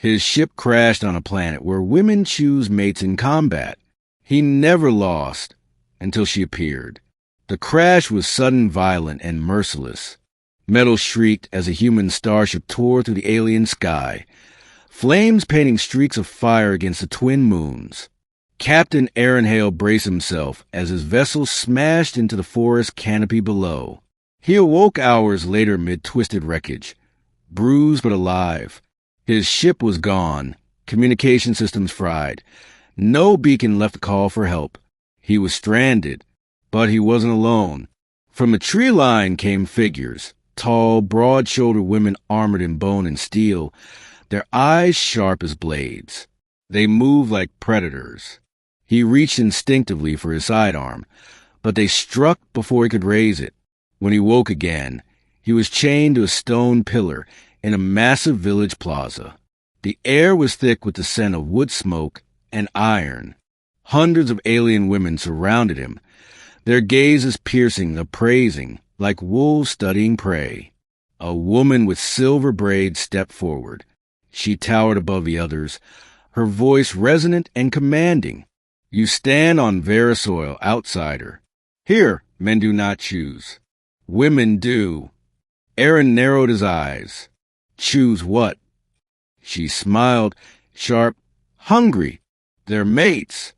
His ship crashed on a planet where women choose mates in combat. He never lost until she appeared. The crash was sudden, violent, and merciless. Metal shrieked as a human starship tore through the alien sky, flames painting streaks of fire against the twin moons. Captain Aaron Hale braced himself as his vessel smashed into the forest canopy below. He awoke hours later amid twisted wreckage, bruised but alive. His ship was gone, communication systems fried. No beacon left a call for help. He was stranded, but he wasn't alone. From the tree line came figures, tall, broad-shouldered women armored in bone and steel, their eyes sharp as blades. They moved like predators. He reached instinctively for his sidearm, but they struck before he could raise it. When he woke again, he was chained to a stone pillar in a massive village plaza. The air was thick with the scent of wood smoke and iron. Hundreds of alien women surrounded him, their gazes piercing, appraising, like wolves studying prey. A woman with silver braids stepped forward. She towered above the others, her voice resonant and commanding. "You stand on Vera soil, outsider. Here, men do not choose. Women do." Aaron narrowed his eyes. "Choose what?" She smiled, sharp, hungry. "They're mates."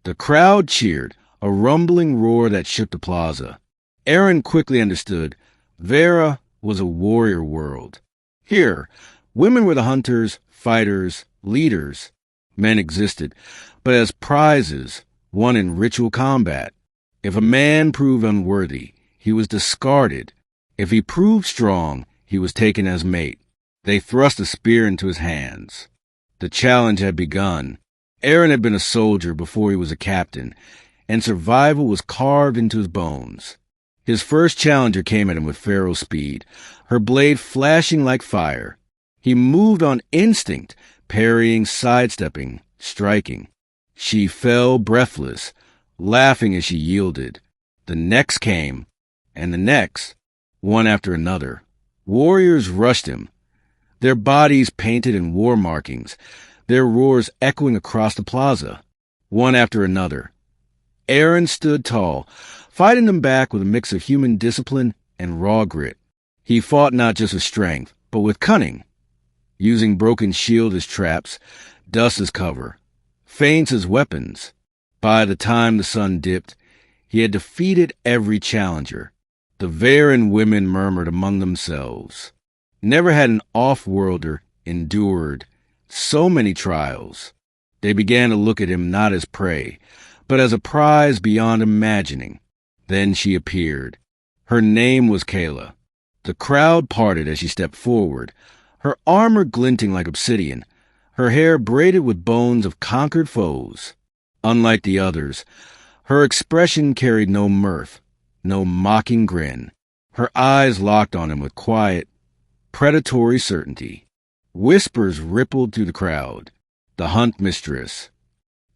The crowd cheered, a rumbling roar that shook the plaza. Aaron quickly understood. Vera was a warrior world. Here, women were the hunters, fighters, leaders. Men existed, but as prizes, won in ritual combat. If a man proved unworthy, he was discarded. If he proved strong, he was taken as mate. They thrust a spear into his hands. The challenge had begun. Aaron had been a soldier before he was a captain, and survival was carved into his bones. His first challenger came at him with feral speed, her blade flashing like fire. He moved on instinct, parrying, sidestepping, striking. She fell breathless, laughing as she yielded. The next came, and the next, one after another. Warriors rushed him, their bodies painted in war markings, their roars echoing across the plaza, one after another. Aaron stood tall, fighting them back with a mix of human discipline and raw grit. He fought not just with strength, but with cunning, using broken shield as traps, dust as cover, feints as weapons. By the time the sun dipped, he had defeated every challenger. The Veran women murmured among themselves. Never had an off-worlder endured so many trials. They began to look at him not as prey, but as a prize beyond imagining. Then she appeared. Her name was Kayla. The crowd parted as she stepped forward, her armor glinting like obsidian, her hair braided with bones of conquered foes. Unlike the others, her expression carried no mirth, no mocking grin. Her eyes locked on him with quiet, predatory certainty. Whispers rippled through the crowd. The hunt mistress.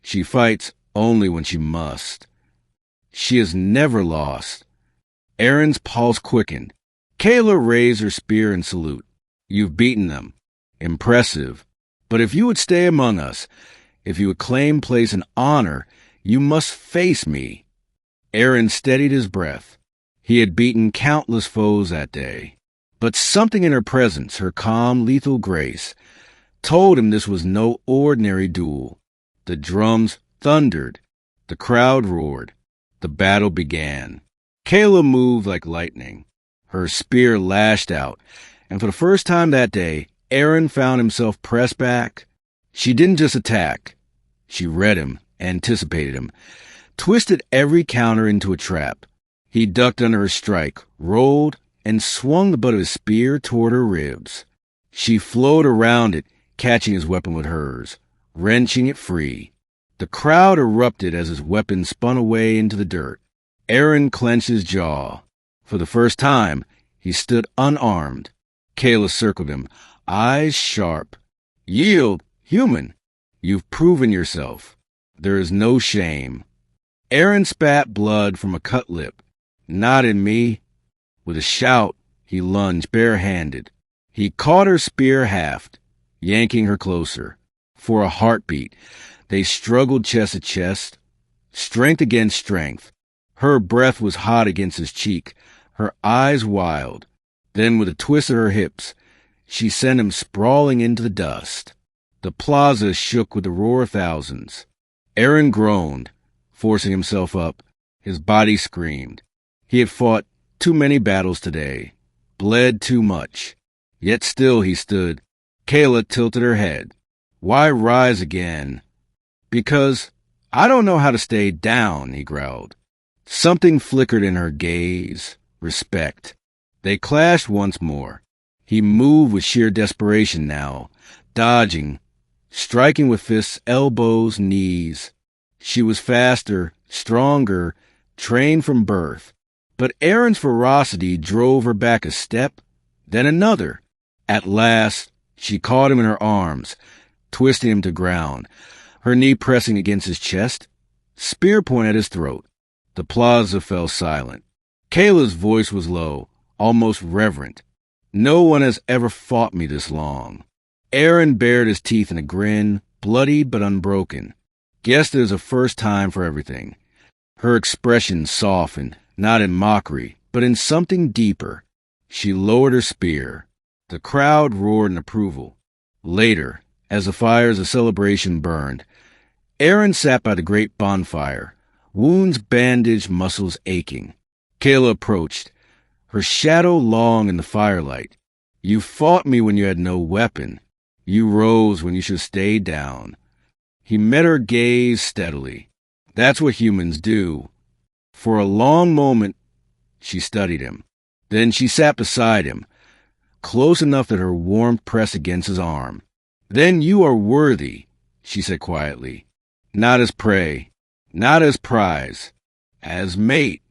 She fights only when she must. She is never lost. Aaron's pulse quickened. Kayla raised her spear in salute. You've beaten them. Impressive. But if you would stay among us, if you would claim place and honor, you must face me. Aaron steadied his breath. He had beaten countless foes that day. But something in her presence, her calm, lethal grace, told him this was no ordinary duel. The drums thundered. The crowd roared. The battle began. Kayla moved like lightning. Her spear lashed out, and for the first time that day, Aaron found himself pressed back. She didn't just attack. She read him, anticipated him, twisted every counter into a trap. He ducked under her strike, rolled, and swung the butt of his spear toward her ribs. She flowed around it, catching his weapon with hers, wrenching it free. The crowd erupted as his weapon spun away into the dirt. Aaron clenched his jaw. For the first time, he stood unarmed. Kayla circled him, eyes sharp. Yield, human. You've proven yourself. There is no shame. Aaron spat blood from a cut lip. Not in me. With a shout, he lunged barehanded. He caught her spear haft. yanking her closer. For a heartbeat, they struggled chest to chest, strength against strength. Her breath was hot against his cheek, her eyes wild. Then, with a twist of her hips, she sent him sprawling into the dust. The plaza shook with the roar of thousands. Aaron groaned, forcing himself up. His body screamed. He had fought too many battles today, bled too much. Yet still he stood. Kayla tilted her head. Why rise again? Because I don't know how to stay down, he growled. Something flickered in her gaze. Respect. They clashed once more. He moved with sheer desperation now, dodging, striking with fists, elbows, knees. She was faster, stronger, trained from birth. But Aaron's ferocity drove her back a step, then another. At last, she caught him in her arms, twisting him to ground, her knee pressing against his chest, spear point at his throat. The plaza fell silent. Kayla's voice was low, almost reverent. No one has ever fought me this long. Aaron bared his teeth in a grin, bloodied but unbroken. Guess there's a first time for everything. Her expression softened, not in mockery, but in something deeper. She lowered her spear. The crowd roared in approval. Later, as the fires of celebration burned, Aaron sat by the great bonfire, wounds bandaged, muscles aching. Kayla approached, her shadow long in the firelight. You fought me when you had no weapon. You rose when you should stay down. He met her gaze steadily. That's what humans do. For a long moment, she studied him. Then she sat beside him, close enough that her warmth pressed against his arm. Then you are worthy, she said quietly. Not as prey, not as prize, as mate.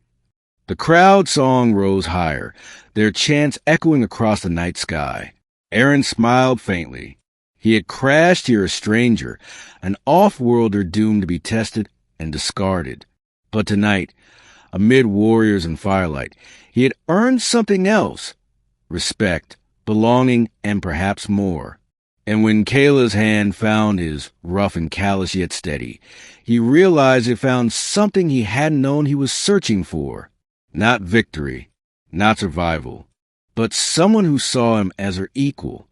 The crowd song rose higher, their chants echoing across the night sky. Aaron smiled faintly. He had crashed here a stranger, an off-worlder doomed to be tested and discarded. But tonight, amid warriors and firelight, he had earned something else. Respect, belonging, and perhaps more. And when Kayla's hand found his, rough and callous yet steady, he realized it found something he hadn't known he was searching for. Not victory, not survival, but someone who saw him as her equal,